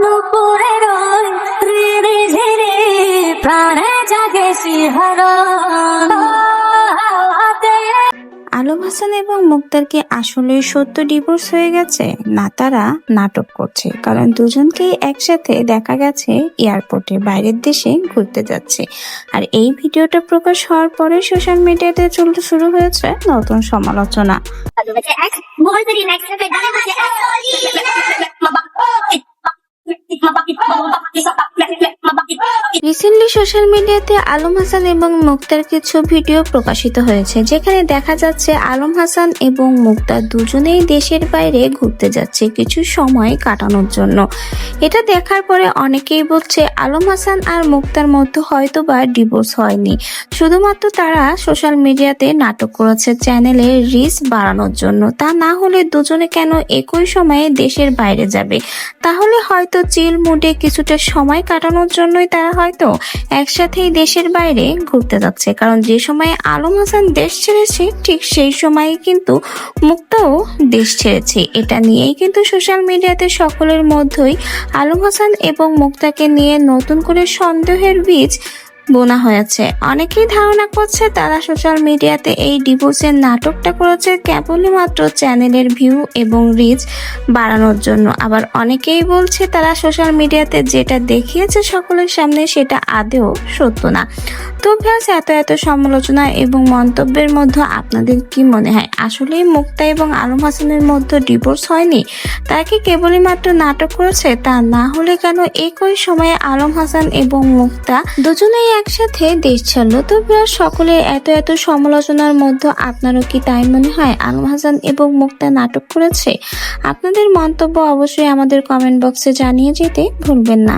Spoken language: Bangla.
নুপুরের ওই ঝিরি ঝিরি প্রাণে জাগে শিহরণ। আলম হাসান এবং মুক্তার কি আসলে সত্য ডিভোর্স হয়ে গেছে, না তারা নাটক করছে? কারণ দুজনকেই একসাথে দেখা গেছে এয়ারপোর্টে বাইরের দেশে ঘুরতে যাচ্ছে। আর এই ভিডিওটা প্রকাশ হওয়ার পরে সোশ্যাল মিডিয়াতে চলতে শুরু হয়েছে নতুন সমালোচনা। রিসেন্টলি সোশ্যাল মিডিয়াতে আলম হাসান এবং মুক্তার কিছু ভিডিও প্রকাশিত হয়েছে, যেখানে দেখা যাচ্ছে আলম হাসান এবং মুক্তা দুজনেই দেশের বাইরে ঘুরতে যাচ্ছে কিছু সময় কাটানোর জন্য। এটা দেখার পরে অনেকেই বলছে আলম হাসান আর মুক্তার মধ্যে হয়তো বা ডিভোর্স হয়নি, শুধুমাত্র তারা সোশ্যাল মিডিয়াতে নাটক করেছে চ্যানেলে রিচ বাড়ানোর জন্য। তা না হলে দুজনে কেন একই সময়ে দেশের বাইরে যাবে? তাহলে হয়তো চিল মুডে কিছুটা সময় কাটানোর জন্যই তারা হয়তো একসাথেই দেশের বাইরে ঘুরতে যাচ্ছে। কারণ যে সময়ে আলম হাসান দেশ ছেড়েছে ঠিক সেই সময়ে কিন্তু মুক্তাও দেশ ছেড়েছে। এটা নিয়েই কিন্তু সোশ্যাল মিডিয়াতে সকলের মধ্যেই আলম হাসান এবং মুক্তাকে নিয়ে নতুন করে সন্দেহের বীজ বোনা হয়েছে। অনেকেই ধারণা করছে তারা সোশ্যাল মিডিয়াতে এই ডিভোর্সের নাটকটা করেছে কেবলই মাত্র চ্যানেলের ভিউ এবং রিচ বাড়ানোর জন্য। আবার অনেকেই বলছে তারা সোশ্যাল মিডিয়াতে যেটা দেখিয়েছে সকলের সামনে সেটা আদৌ সত্য না। তো ভিউয়ার্স, এত সমালোচনা এবং মন্তব্যের মধ্যে আপনাদের কি মনে হয়, আসলেই মুক্তা এবং আলম হাসানের মধ্যে ডিভোর্স হয়নি? তারা কি কেবলই মাত্র নাটক করেছে? তা না হলে কেন একই সময়ে আলম হাসান এবং মুক্তা দুজনেই একসাথে দেশ ছাড়লো? তো ভিউয়ার্স, সকলের এত সমালোচনার মধ্যে আপনারও কি তাই মনে হয় আলম হাসান এবং মুক্তা নাটক করেছে? আপনাদের মন্তব্য অবশ্যই আমাদের কমেন্ট বক্সে জানিয়ে যেতে ভুলবেন না।